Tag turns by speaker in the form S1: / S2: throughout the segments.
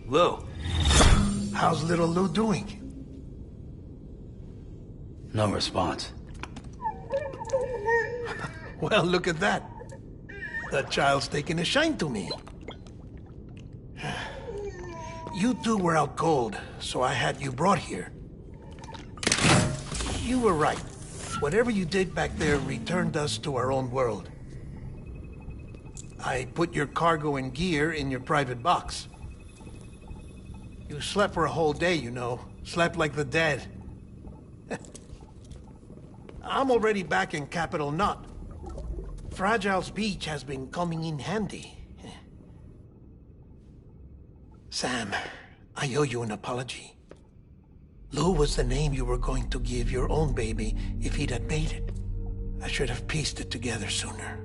S1: Lou.
S2: How's little Lou doing?
S1: No response.
S2: Well, look at that. The child's taking a shine to me. You two were out cold, so I had you brought here. You were right. Whatever you did back there returned us to our own world. I put your cargo and gear in your private box. You slept for a whole day, you know. Slept like the dead. I'm already back in Capital Knot. Fragile's beach has been coming in handy. Sam, I owe you an apology. Lou was the name you were going to give your own baby if he'd had made it. I should have pieced it together sooner.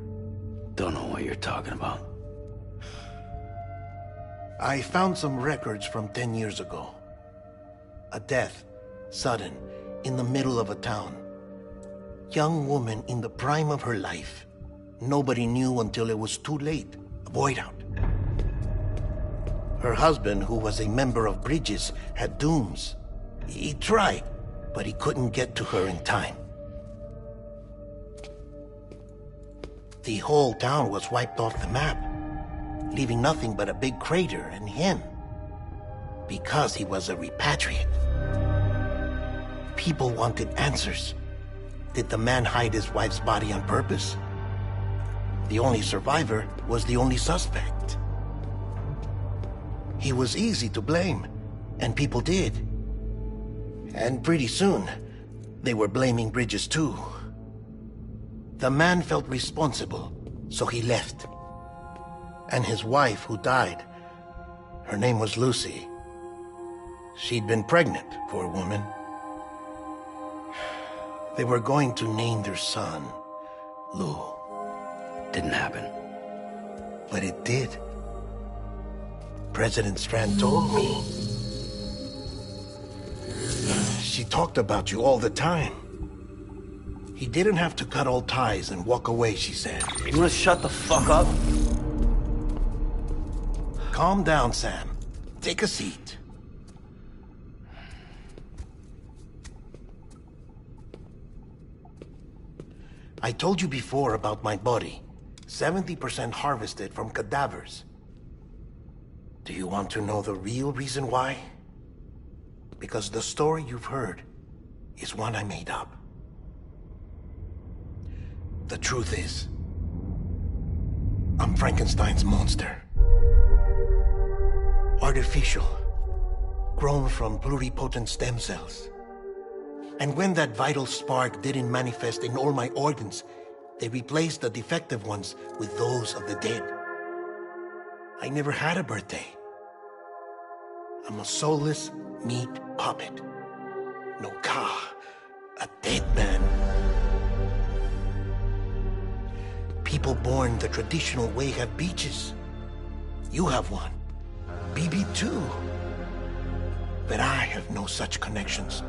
S1: Don't know what you're talking about.
S2: I found some records from 10 years ago. A death, sudden, in the middle of a town. Young woman in the prime of her life. Nobody knew until it was too late. A void out. Her husband, who was a member of Bridges, had dooms. He tried, but he couldn't get to her in time. The whole town was wiped off the map, leaving nothing but a big crater and him. Because he was a repatriate. People wanted answers. Did the man hide his wife's body on purpose? The only survivor was the only suspect. He was easy to blame, and people did. And pretty soon, they were blaming Bridges too. The man felt responsible, so he left. And his wife, who died, her name was Lucy. She'd been pregnant, poor woman. They were going to name their son Lou.
S1: Didn't happen.
S2: But it did. President Strand told me. She talked about you all the time. He didn't have to cut all ties and walk away, she said.
S1: You wanna shut the fuck up?
S2: Calm down, Sam. Take a seat. I told you before about my body. 70% harvested from cadavers. Do you want to know the real reason why? Because the story you've heard is one I made up. The truth is, I'm Frankenstein's monster. Artificial, grown from pluripotent stem cells. And when that vital spark didn't manifest in all my organs, they replaced the defective ones with those of the dead. I never had a birthday. I'm a soulless meat puppet. No car, a dead man. People born the traditional way have beaches. You have one. BB too. But I have no such connections.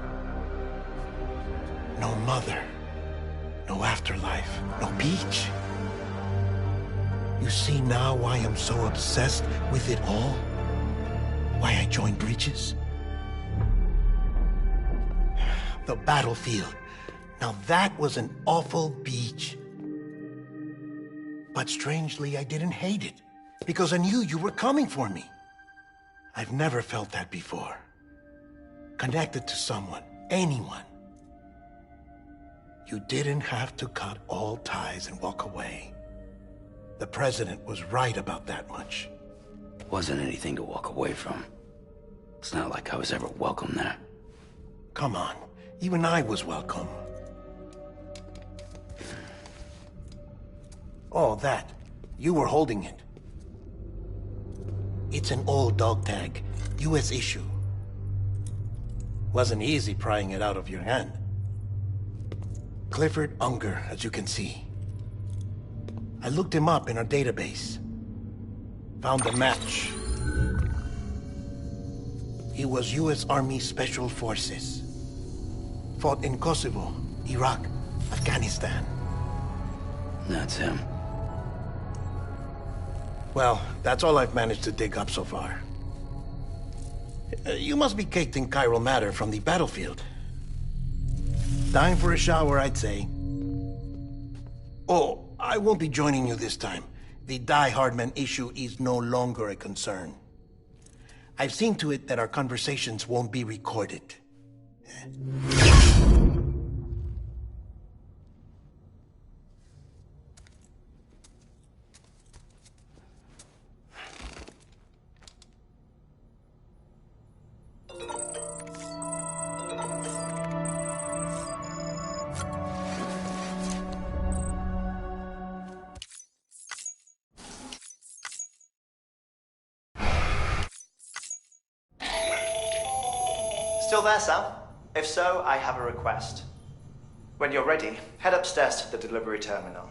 S2: No mother. No afterlife. No beach. You see now why I'm so obsessed with it all? Why I joined Bridges? The battlefield. Now that was an awful beach. But strangely, I didn't hate it. Because I knew you were coming for me. I've never felt that before. Connected to someone, anyone. You didn't have to cut all ties and walk away. The president was right about that much.
S1: Wasn't anything to walk away from. It's not like I was ever welcome there.
S2: Come on, even I was welcome. Oh, that. You were holding it. It's an old dog tag, US issue. Wasn't easy prying it out of your hand. Clifford Unger, as you can see. I looked him up in our database. Found a match. He was US Army Special Forces. Fought in Kosovo, Iraq, Afghanistan.
S1: That's him.
S2: Well, that's all I've managed to dig up so far. You must be caked in chiral matter from the battlefield. Time for a shower, I'd say. Oh, I won't be joining you this time. The Die Hardman issue is no longer a concern. I've seen to it that our conversations won't be recorded.
S3: Still there, Sam? If so, I have a request. When you're ready, head upstairs to the delivery terminal.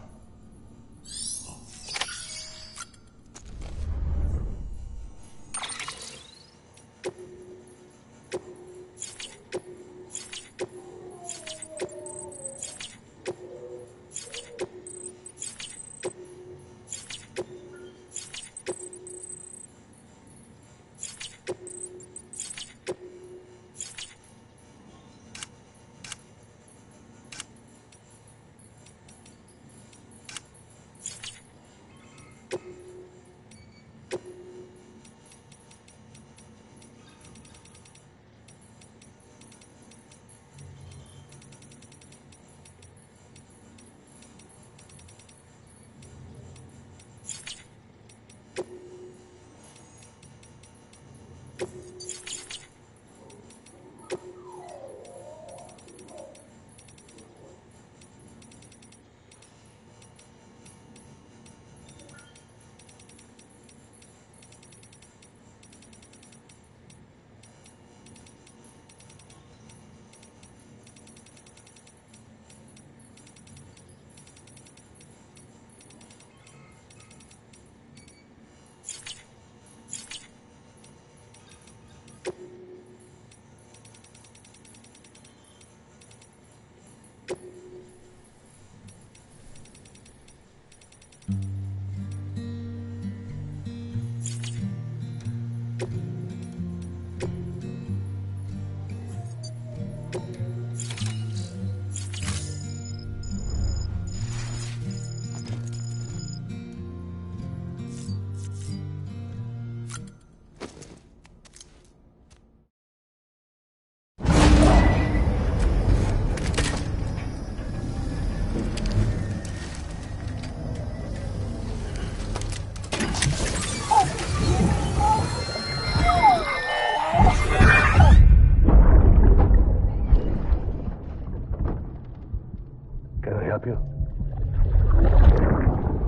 S4: Help you?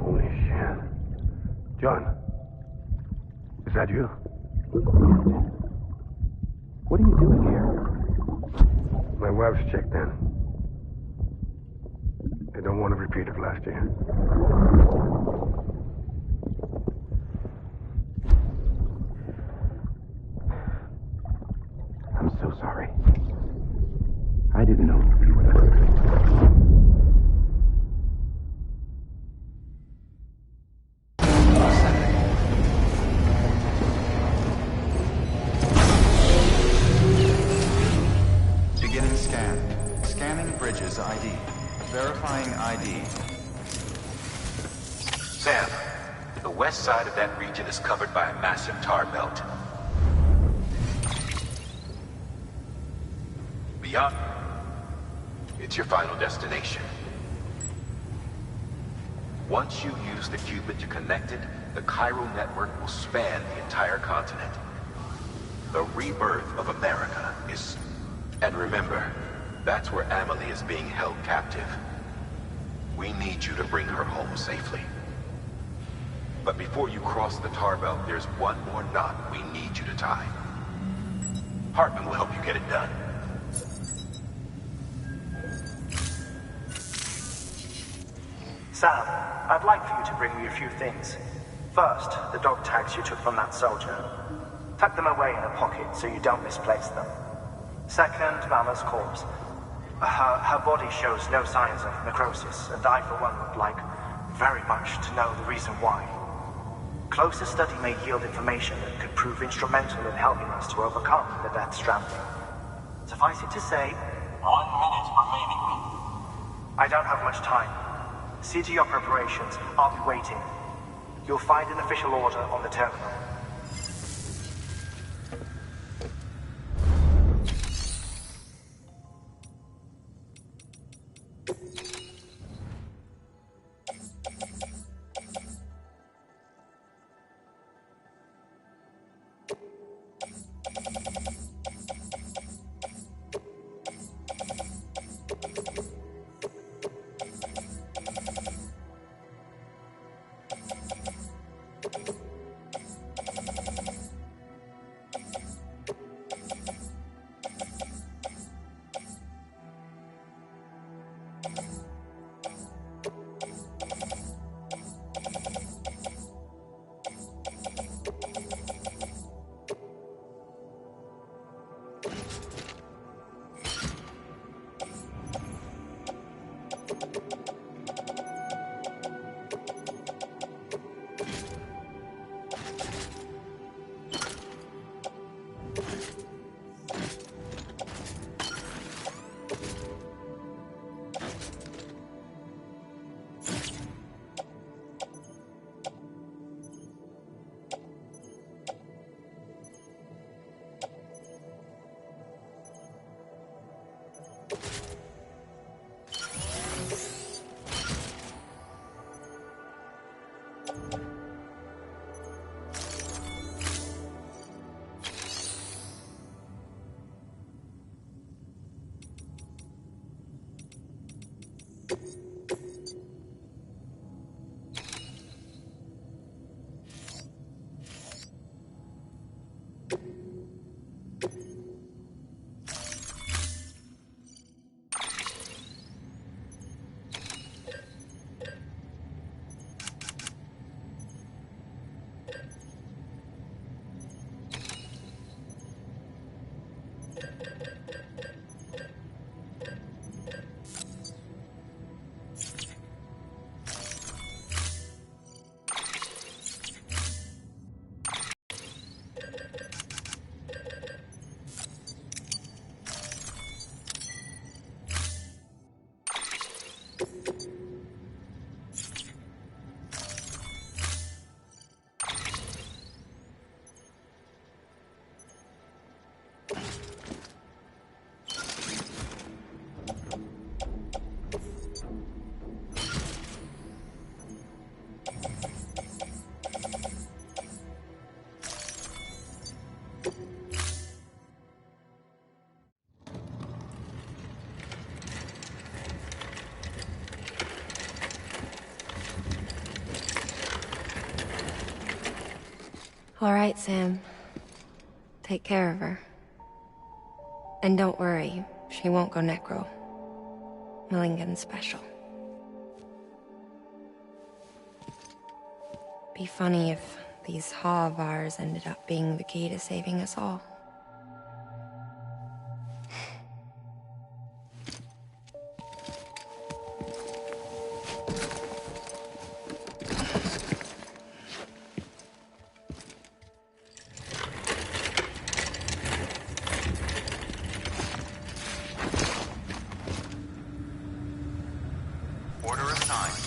S4: Holy shit. John, is that you?
S5: What are you doing here?
S4: My wife's checked in. They don't want a repeat of last year.
S5: I'm so sorry. I didn't know you were there.
S6: Beginning scan. Scanning bridges ID. Verifying ID.
S7: Sam, the west side of that region is covered by a massive tar belt. Beyond, it's your final destination. Once you use the qubit to connect it, the chiral network will span the entire continent. The rebirth of America is... And remember, that's where Amelie is being held captive. We need you to bring her home safely. But before you cross the tar belt, there's one more knot we need you to tie. Hartman will help you get it done.
S3: Sam, I'd like for you to bring me a few things. First, the dog tags you took from that soldier. Tuck them away in a pocket so you don't misplace them. Second, Mama's corpse. Her body shows no signs of necrosis, and I, for one, would like very much to know the reason why. Closer study may yield information that could prove instrumental in helping us to overcome the Death Stranding. Suffice it to say, 1 minute remaining. I don't have much time. See to your preparations. I'll be waiting. You'll find an official order on the terminal.
S8: All right, Sam. Take care of her. And don't worry, she won't go necro. Milligan's special. Be funny if these Ha of ours ended up being the key to saving us all.
S6: Order assigned.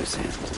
S1: this in.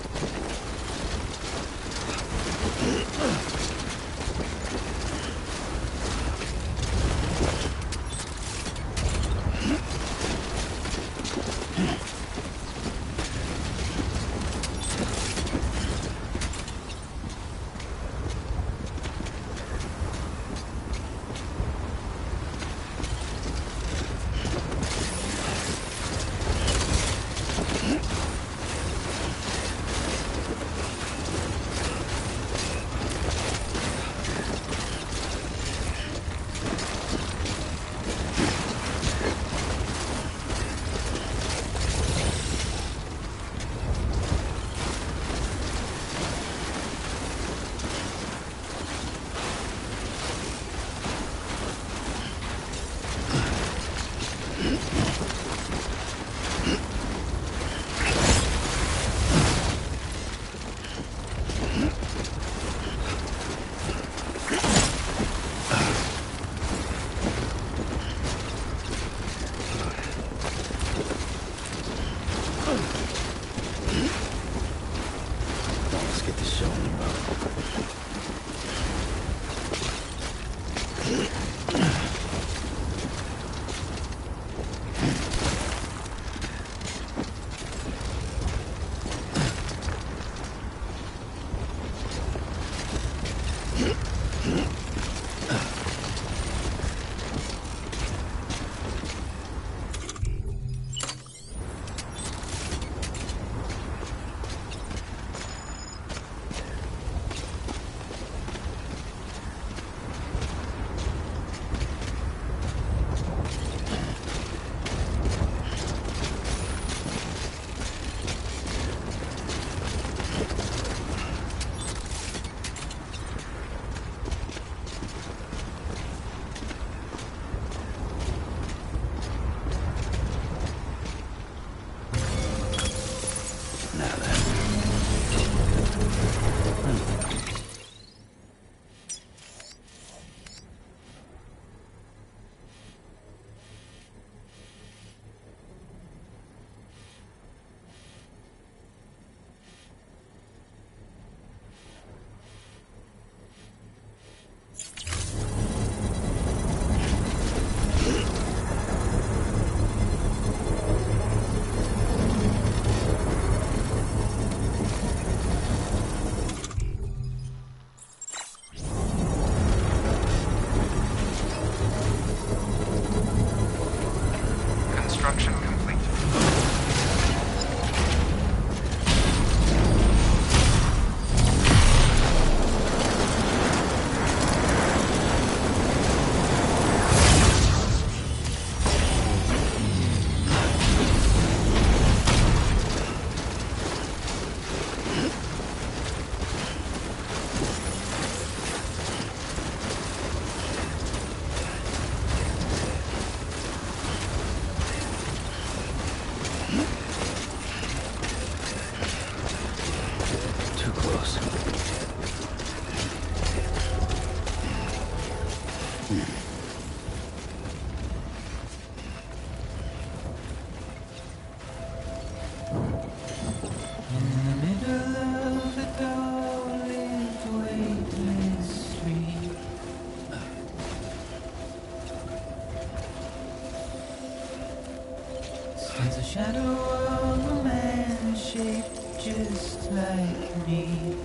S9: There's a shadow of a man shaped just like me.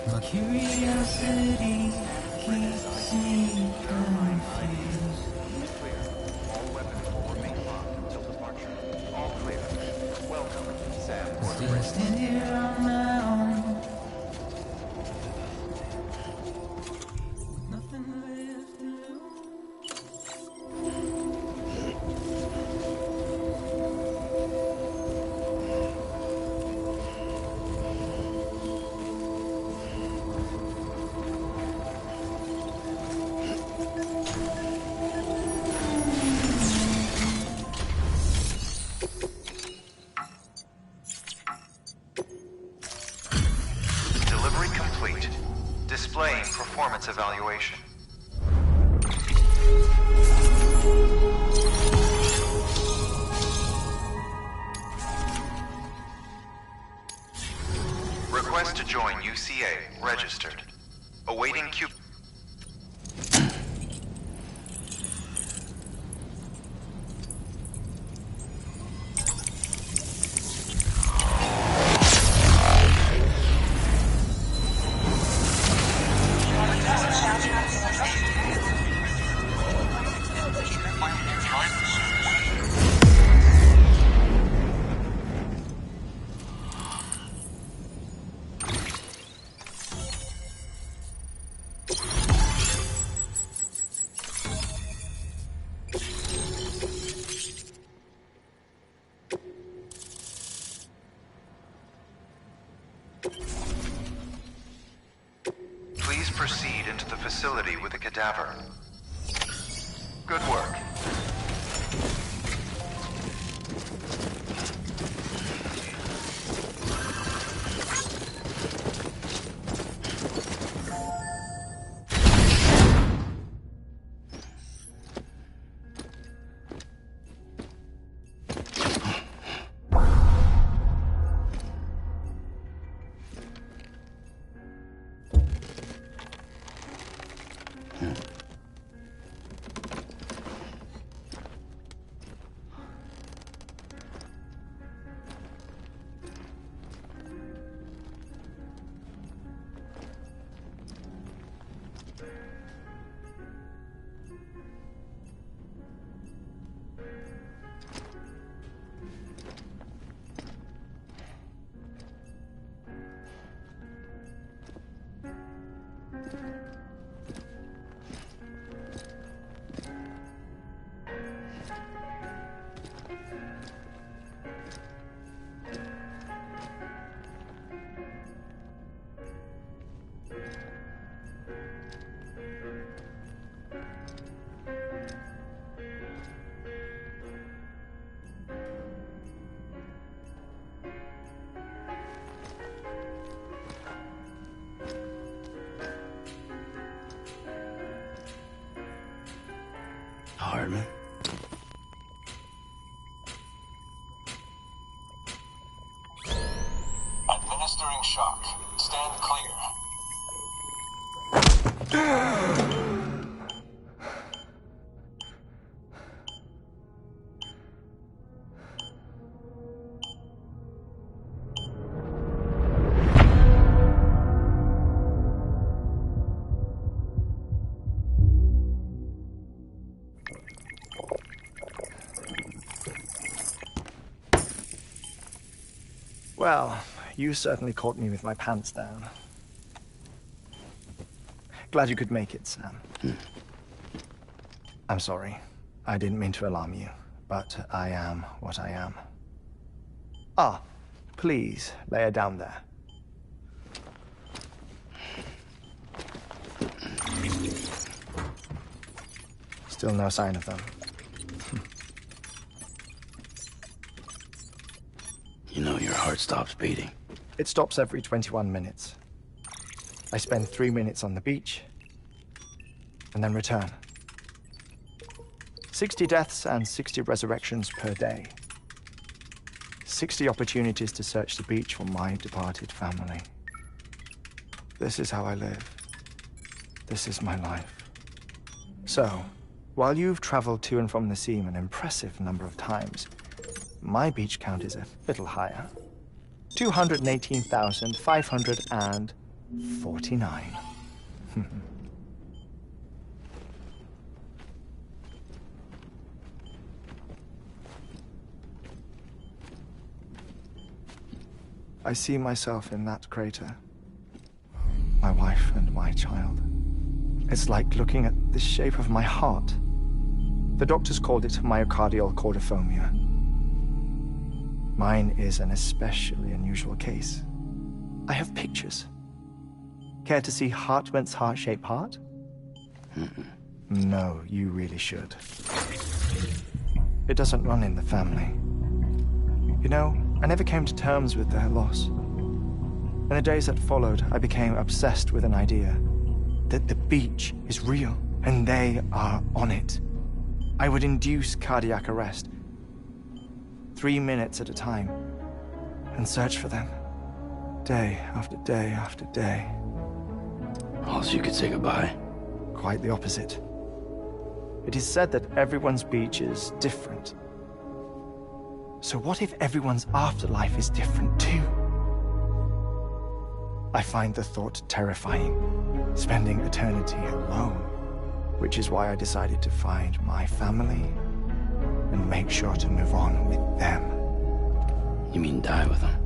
S9: My curiosity keeps me confused.
S6: All weapons will remain locked until departure. All clear. Welcome, Sam.
S9: Still I stand here on my own. With nothing left to lose.
S6: Delivery complete. Displaying performance evaluation. Request to join UCA registered. Awaiting Q. Please proceed into the facility with the cadaver. Good work.
S1: Hardman?
S10: Administering shock. Stand clear.
S11: Well, you certainly caught me with my pants down. Glad you could make it, Sam. I'm sorry. I didn't mean to alarm you, but I am what I am. Ah, please, lay her down there. Still no sign of them.
S1: You know your heart stops beating.
S11: It stops every 21 minutes. I spend 3 minutes on the beach, and then return. 60 deaths and 60 resurrections per day. 60 opportunities to search the beach for my departed family. This is how I live. This is my life. So, while you've traveled to and from the scene an impressive number of times, my beach count is a little higher. 218,549. I see myself in that crater. My wife and my child. It's like looking at the shape of my heart. The doctors called it myocardial cordiformia. Mine is an especially unusual case. I have pictures. Care to see Hartwent's heart-shaped heart? No, you really should. It doesn't run in the family. You know, I never came to terms with their loss. In the days that followed, I became obsessed with an idea that the beach is real, and they are on it. I would induce cardiac arrest, 3 minutes at a time, and search for them. Day after day after day.
S1: All you could say goodbye?
S11: Quite the opposite. It is said that everyone's beach is different. So what if everyone's afterlife is different too? I find the thought terrifying, spending eternity alone, which is why I decided to find my family and make sure to move on with them.
S1: You mean die with them?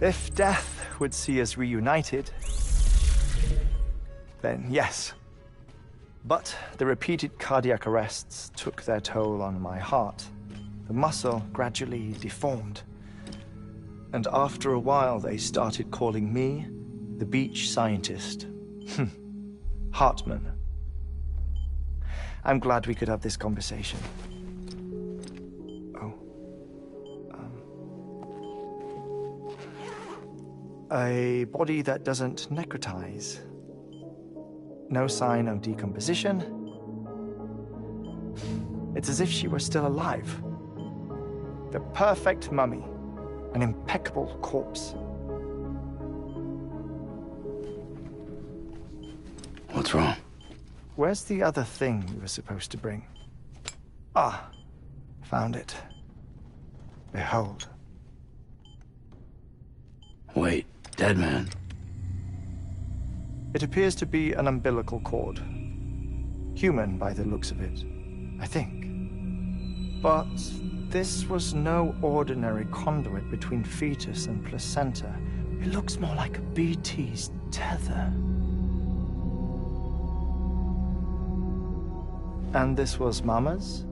S11: If death would see us reunited, then yes. But the repeated cardiac arrests took their toll on my heart. The muscle gradually deformed. And after a while, they started calling me the beach scientist. Hartman. I'm glad we could have this conversation. Oh. A body that doesn't necrotize. No sign of decomposition. It's as if she were still alive. The perfect mummy. An impeccable corpse.
S1: What's wrong?
S11: Where's the other thing you were supposed to bring? Ah, found it. Behold.
S1: Wait, dead man?
S11: It appears to be an umbilical cord. Human by the looks of it, I think. But this was no ordinary conduit between fetus and placenta. It looks more like a BT's tether. And this was Mama's?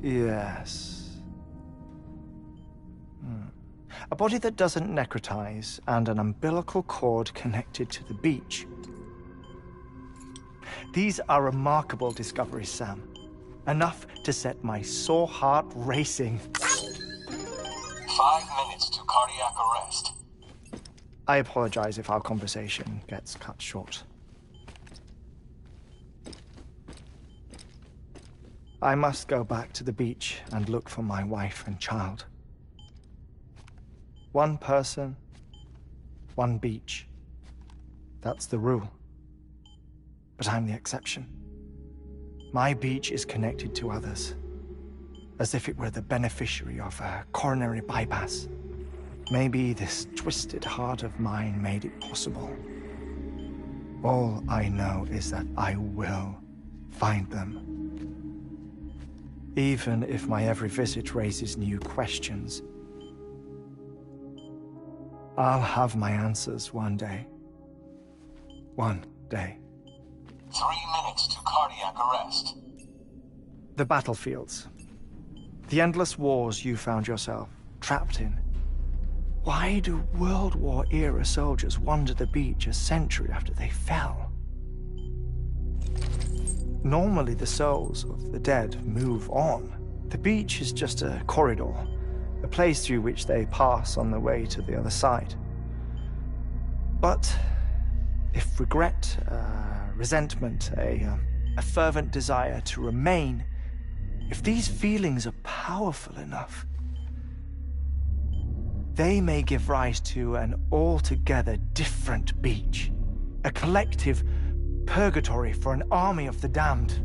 S11: Yes. A body that doesn't necrotize and an umbilical cord connected to the beach. These are remarkable discoveries, Sam. Enough to set my sore heart racing.
S10: 5 minutes to cardiac arrest.
S11: I apologize if our conversation gets cut short. I must go back to the beach and look for my wife and child. One person, one beach. That's the rule. But I'm the exception. My beach is connected to others, as if it were the beneficiary of a coronary bypass. Maybe this twisted heart of mine made it possible. All I know is that I will find them. Even if my every visit raises new questions, I'll have my answers one day. One day.
S10: 3 minutes to cardiac arrest.
S11: The battlefields. The endless wars you found yourself trapped in. Why do World War-era soldiers wander the beach a century after they fell? Normally the souls of the dead move on. The beach is just a corridor, a place through which they pass on the way to the other side. But if regret, resentment, a fervent desire to remain, if these feelings are powerful enough, they may give rise to an altogether different beach, a collective purgatory for an army of the damned.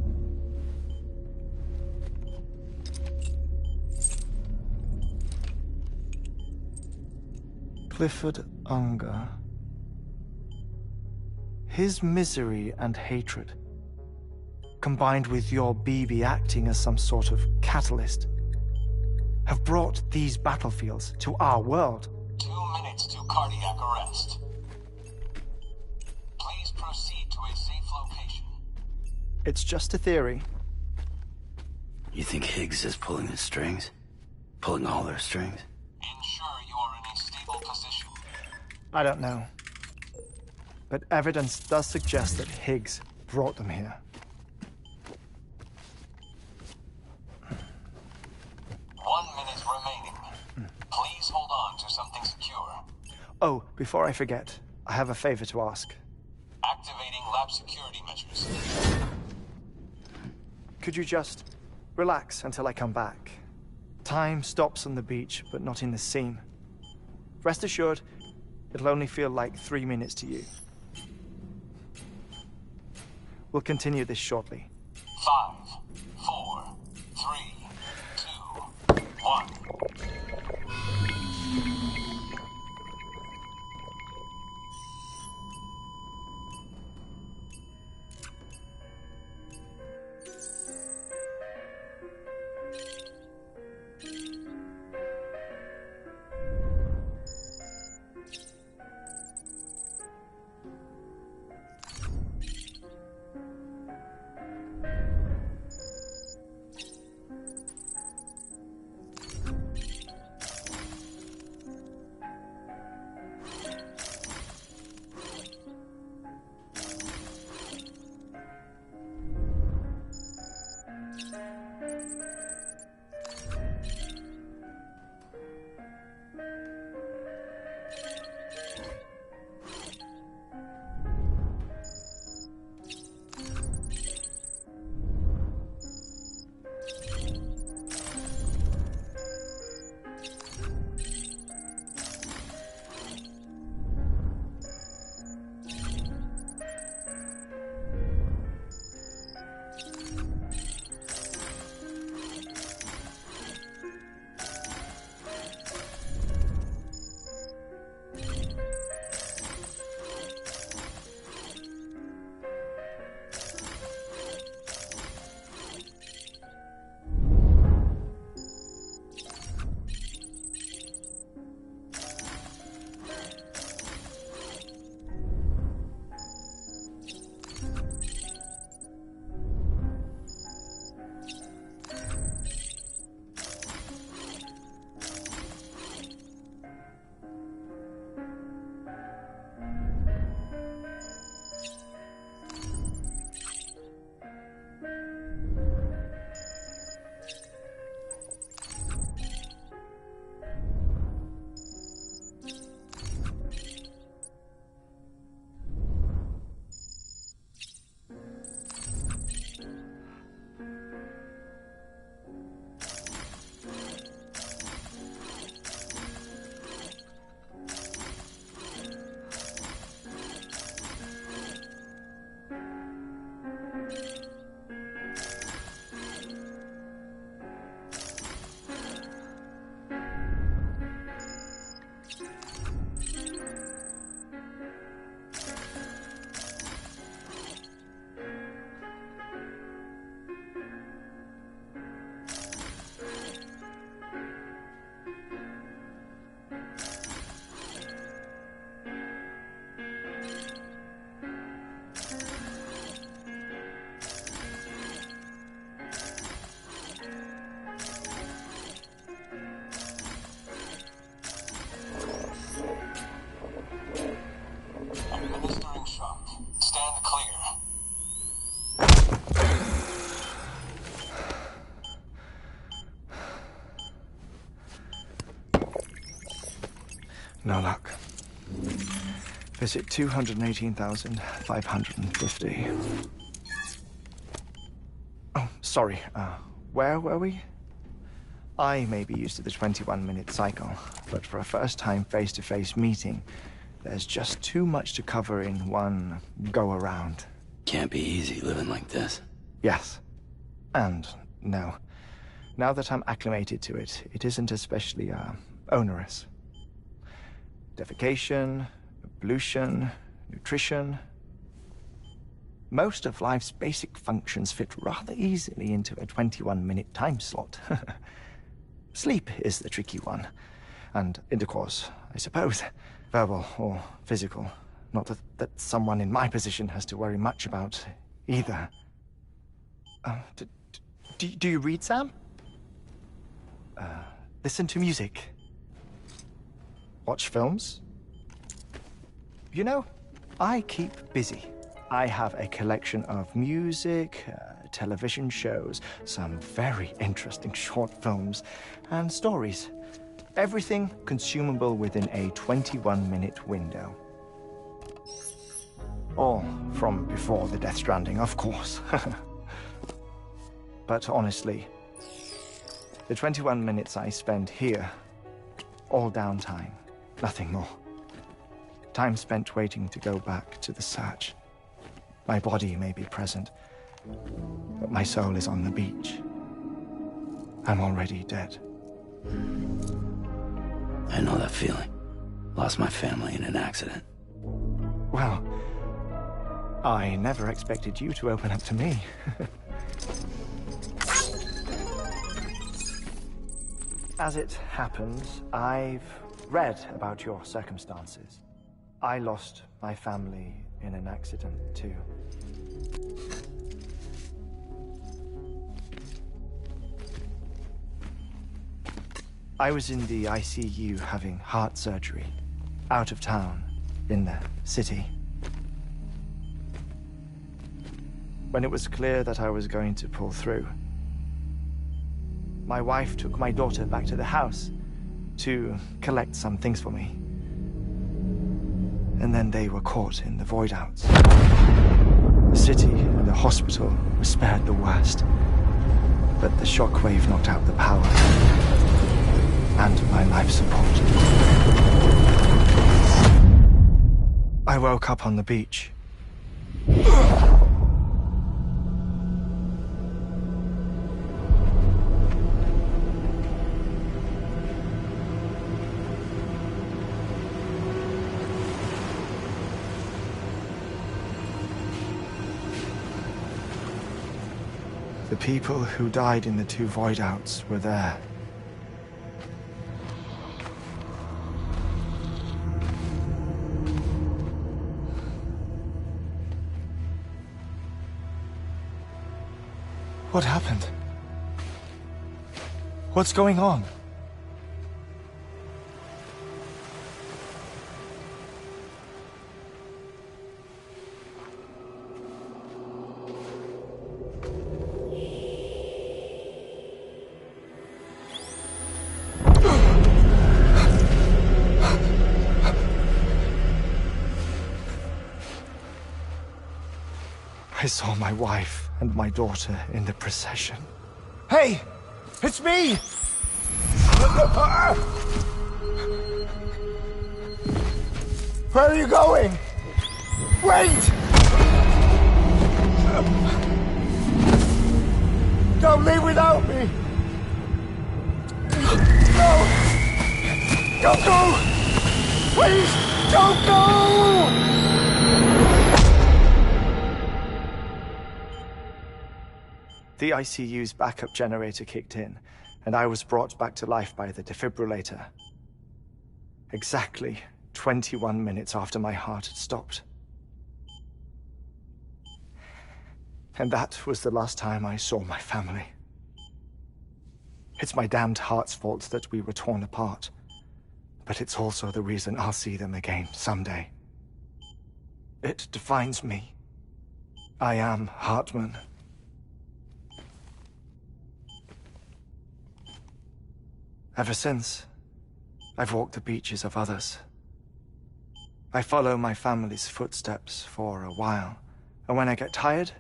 S11: Clifford Unger. His misery and hatred, combined with your BB acting as some sort of catalyst, have brought these battlefields to our world.
S10: 2 minutes to cardiac arrest. Please proceed to a safe location.
S11: It's just a theory.
S1: You think Higgs is pulling the strings? Pulling all their strings?
S10: Ensure you are in a stable position.
S11: I don't know. But evidence does suggest that Higgs brought them here.
S10: 1 minute remaining. Please hold on to something secure.
S11: Oh, before I forget, I have a favor to ask.
S10: Activating lab security measures.
S11: Could you just relax until I come back? Time stops on the beach, but not in the scene. Rest assured, it'll only feel like 3 minutes to you. We'll continue this shortly.
S10: 5, 4, 3, 2, 1. Administering shock. Stand clear.
S11: No luck. Visit 218,550. Oh, sorry. Where were we? I may be used to the 21-minute cycle, but for a first-time face-to-face meeting, there's just too much to cover in one go-around.
S1: Can't be easy living like this.
S11: Yes. And no. Now that I'm acclimated to it, it isn't especially, onerous. Defecation, pollution, nutrition. Most of life's basic functions fit rather easily into a 21-minute time slot. Sleep is the tricky one. And intercourse, I suppose. Verbal or physical. Not that someone in my position has to worry much about either. Do you read, Sam? Listen to music. Watch films. You know, I keep busy. I have a collection of music, television shows, some very interesting short films, and stories. Everything consumable within a 21-minute window. All from before the Death Stranding, of course. But honestly, The 21 minutes I spend here, all downtime, nothing more. Time spent waiting to go back to the search. My body may be present, but my soul is on the beach. I'm already dead.
S1: I know that feeling. Lost my family in an accident.
S11: Well, I never expected you to open up to me. As it happens, I've read about your circumstances. I lost my family in an accident, too. I was in the ICU having heart surgery, out of town, in the city. When it was clear that I was going to pull through, my wife took my daughter back to the house to collect some things for me. And then they were caught in the void-outs. The city and the hospital were spared the worst, but the shockwave knocked out the power and my life support. I woke up on the beach. The people who died in the 2 void-outs were there. What happened? What's going on? I saw my wife and my daughter in the procession. Hey! It's me! Where are you going? Wait! Don't leave without me! No! Don't go! Please, don't go! The ICU's backup generator kicked in, and I was brought back to life by the defibrillator. Exactly 21 minutes after my heart had stopped. And that was the last time I saw my family. It's my damned heart's fault that we were torn apart, but it's also the reason I'll see them again someday. It defines me. I am Hartman. Ever since, I've walked the beaches of others. I follow my family's footsteps for a while, and when I get tired,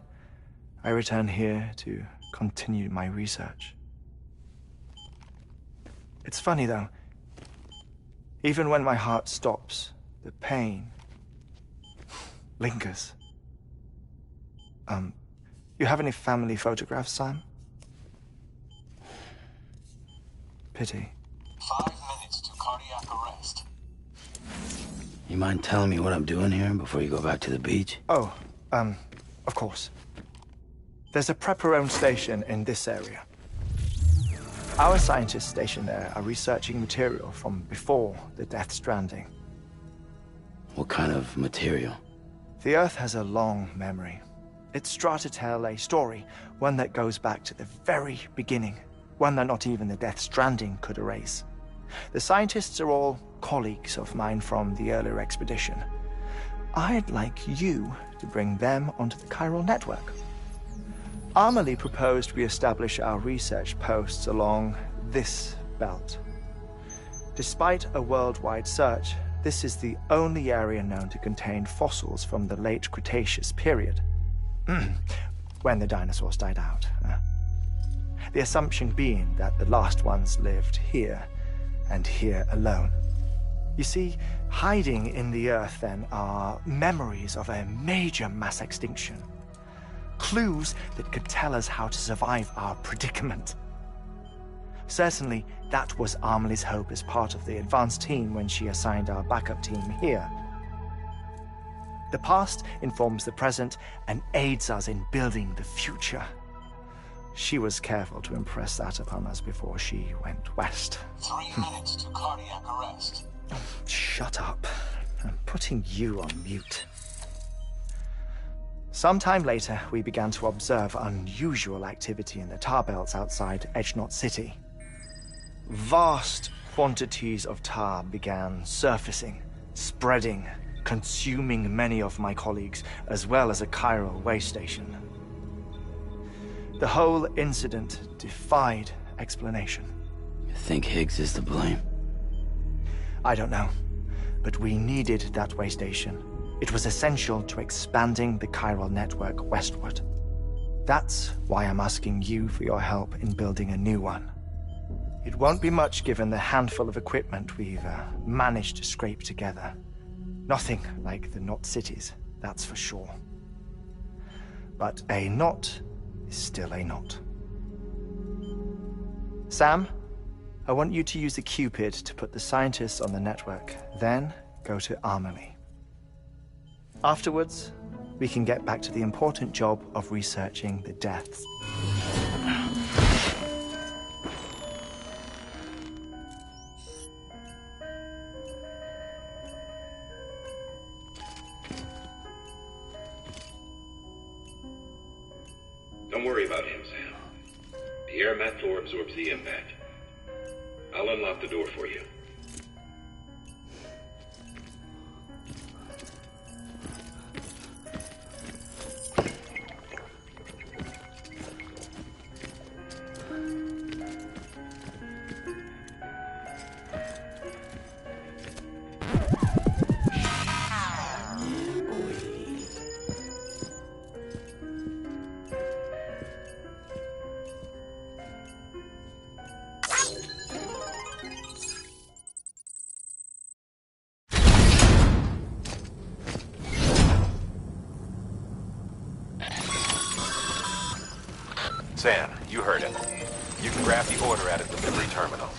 S11: I return here to continue my research. It's funny, though. Even when my heart stops, the pain lingers. You have any family photographs, Sam? Pity.
S10: 5 minutes to cardiac arrest.
S1: You mind telling me what I'm doing here before you go back to the beach?
S11: Oh, of course. There's a prepper-owned station in this area. Our scientists stationed there are researching material from before the Death Stranding.
S1: What kind of material?
S11: The Earth has a long memory. It's trying to tell a story, one that goes back to the very beginning. One that not even the Death Stranding could erase. The scientists are all colleagues of mine from the earlier expedition. I'd like you to bring them onto the chiral network. Amelie proposed we establish our research posts along this belt. Despite a worldwide search, this is the only area known to contain fossils from the late Cretaceous period. When the dinosaurs died out. the assumption being that the last ones lived here, and here alone. You see, hiding in the earth then are memories of a major mass extinction. Clues that could tell us how to survive our predicament. Certainly, that was Amelie's hope as part of the advanced team when she assigned our backup team here. The past informs the present and aids us in building the future. She was careful to impress that upon us before she went west.
S10: 3 minutes to cardiac arrest.
S11: Shut up. I'm putting you on mute. Sometime later, we began to observe unusual activity in the tar belts outside Edgenot City. Vast quantities of tar began surfacing, spreading, consuming many of my colleagues, as well as a chiral way station. The whole incident defied explanation.
S1: You think Higgs is to blame?
S11: I don't know, but we needed that way station. It was essential to expanding the chiral network westward. That's why I'm asking you for your help in building a new one. It won't be much given the handful of equipment we've managed to scrape together. Nothing like the knot cities, that's for sure. But a knot is still a knot. Sam, I want you to use the Cupid to put the scientists on the network, then go to Amelie. Afterwards, we can get back to the important job of researching the deaths.
S7: Don't worry about him, Sam. The air mat floor absorbs the impact. I'll unlock the door for you. Sam, you heard him. You can grab the order at a delivery terminal.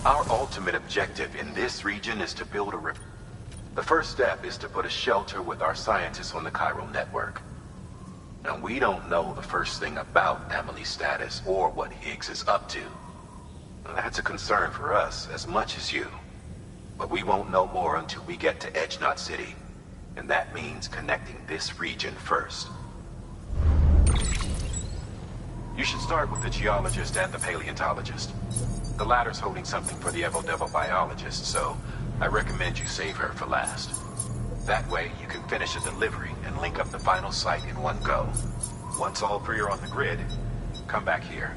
S7: Our ultimate objective in this region is to build a river. The first step is to put a shelter with our scientists on the chiral network. Now, we don't know the first thing about Amelie's status or what Higgs is up to. That's a concern for us as much as you. But we won't know more until we get to Edgenot City. And that means connecting this region first. You should start with the geologist and the paleontologist. The latter's holding something for the Evo-Devo biologist, so I recommend you save her for last. That way, you can finish a delivery and link up the final site in one go. Once all three are on the grid, come back here.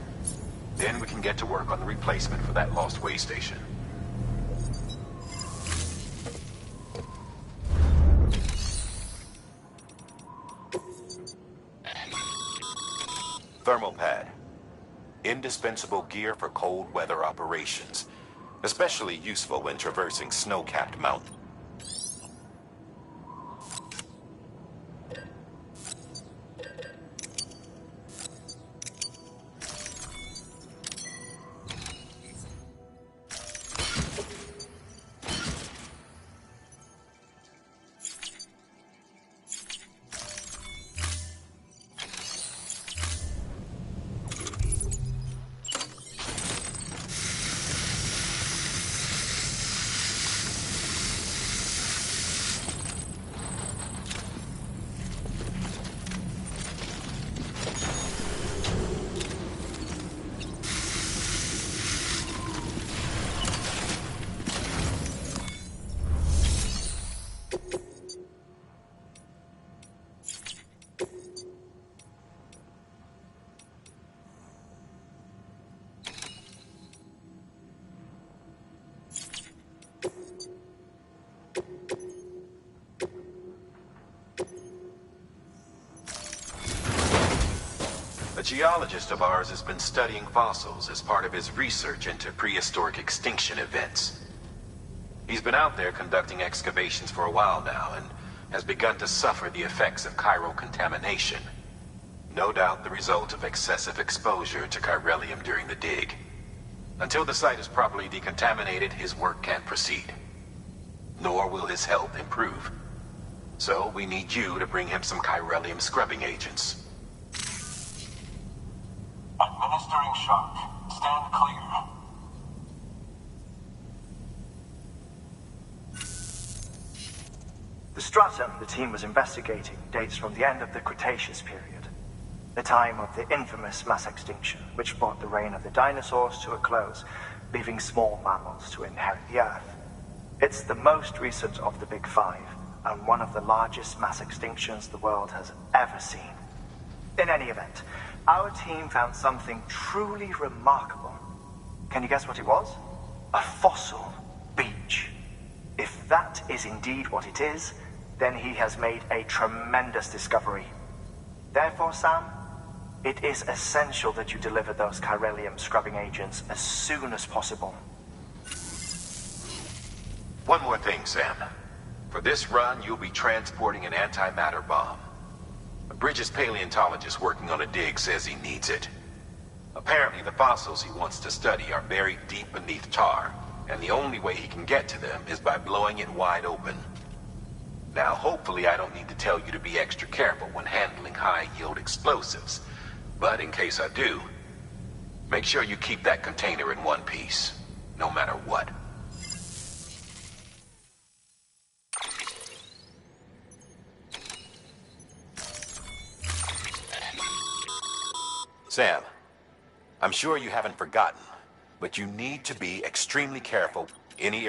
S7: Then we can get to work on the replacement for that lost way station. Thermal pad. Indispensable gear for cold weather operations. Especially useful when traversing snow-capped mountains. geologist of ours has been studying fossils as part of his research into prehistoric extinction events. He's been out there conducting excavations for a while now and has begun to suffer the effects of chiral contamination. No doubt the result of excessive exposure to chiralium during the dig. Until the site is properly decontaminated, his work can't proceed. Nor will his health improve. So we need you to bring him some chiralium scrubbing agents.
S10: Administering shock. Stand clear.
S3: The stratum the team was investigating dates from the end of the Cretaceous period, the time of the infamous mass extinction, which brought the reign of the dinosaurs to a close, leaving small mammals to inherit the Earth. It's the most recent of the Big Five, and one of the largest mass extinctions the world has ever seen. In any event, our team found something truly remarkable. Can you guess what it was? A fossil beach. If that is indeed what it is, then he has made a tremendous discovery. Therefore, Sam, it is essential that you deliver those chiralium scrubbing agents as soon as possible.
S7: One more thing, Sam. For this run, you'll be transporting an antimatter bomb. A British paleontologist working on a dig says he needs it. Apparently, the fossils he wants to study are buried deep beneath tar, and the only way he can get to them is by blowing it wide open. Now, hopefully I don't need to tell you to be extra careful when handling high-yield explosives. But in case I do, make sure you keep that container in one piece, no matter what. Sam, I'm sure you haven't forgotten, but you need to be extremely careful. Any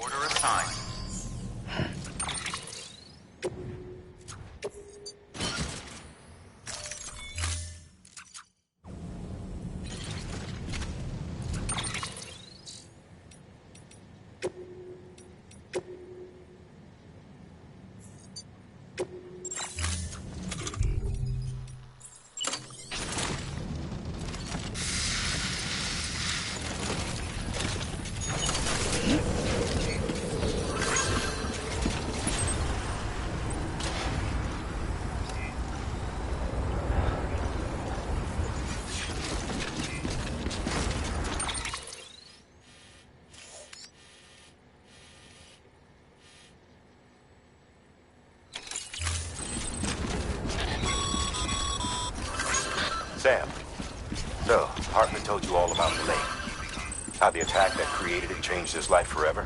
S6: Order assigned.
S7: Sam, so Hartman told you all about the lake. How the attack that created it changed his life forever?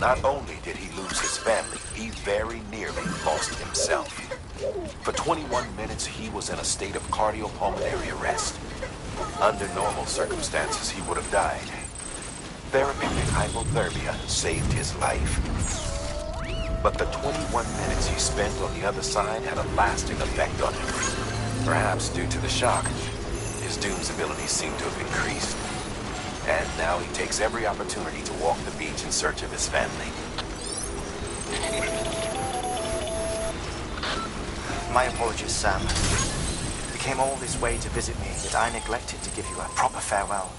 S7: Not only did he lose his family, he very nearly lost himself. For 21 minutes, he was in a state of cardiopulmonary arrest. Under normal circumstances, he would have died. Therapeutic hypothermia saved his life. But the 21 minutes he spent on the other side had a lasting effect on him. Perhaps due to the shock, his Doom's abilities seem to have increased. And now he takes every opportunity to walk the beach in search of his family.
S3: My apologies, Sam. You came all this way to visit me, yet I neglected to give you a proper farewell.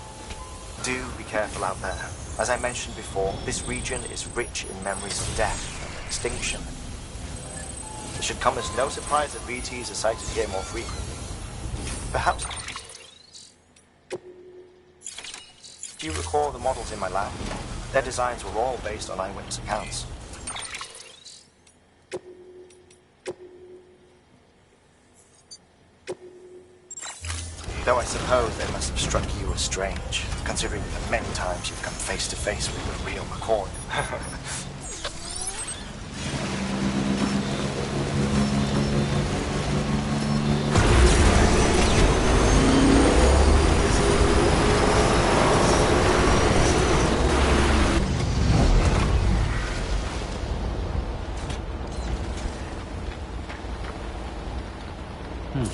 S3: Do be careful out there. As I mentioned before, this region is rich in memories of death and extinction. It should come as no surprise that VTs are sighted here more frequently. Perhaps... Do you recall the models in my lab? Their designs were all based on eyewitness accounts. Though I suppose they must have struck you as strange, considering the many times you've come face to face with the real McCoy.
S1: Good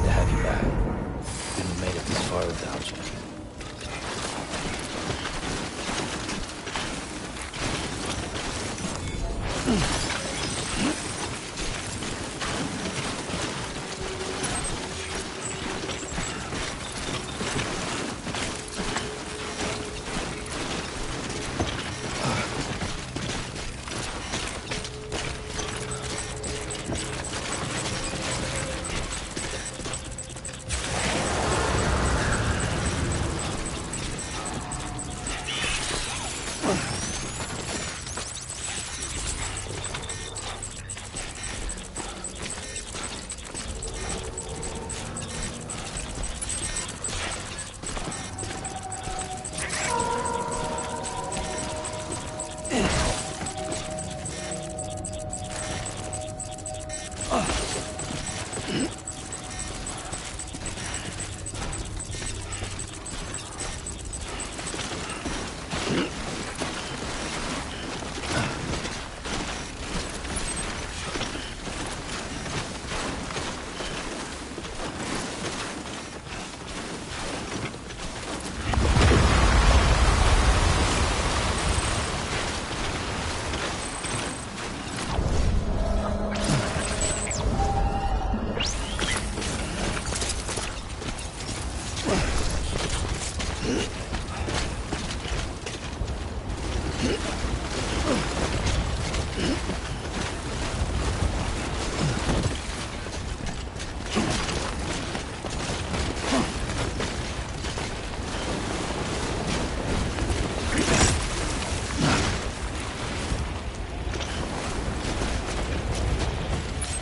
S1: to have you back. Couldn't have made it this far without you.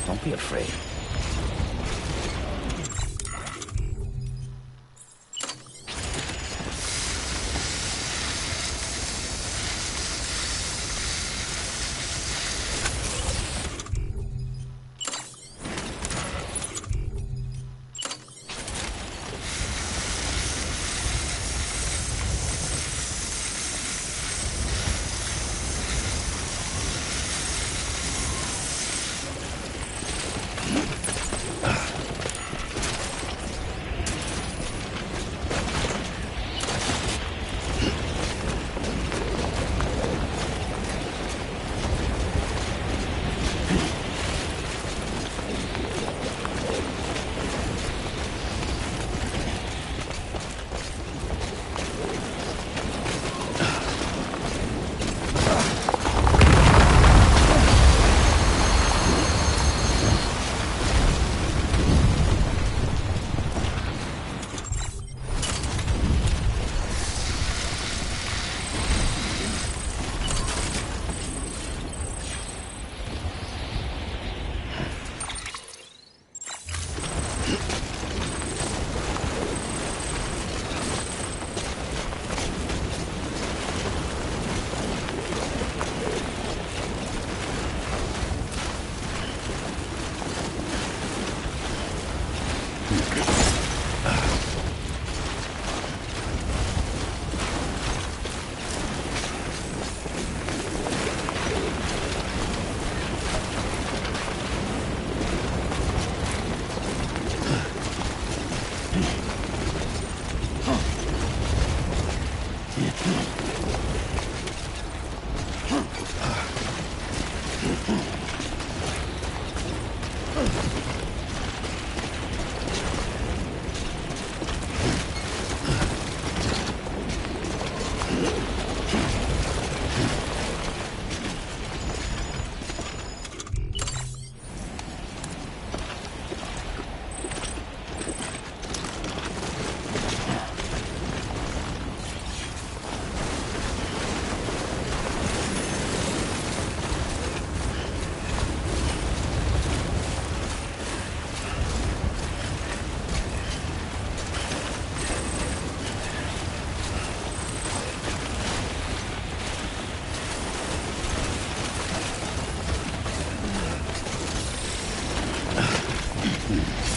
S1: Don't be afraid. Hmm.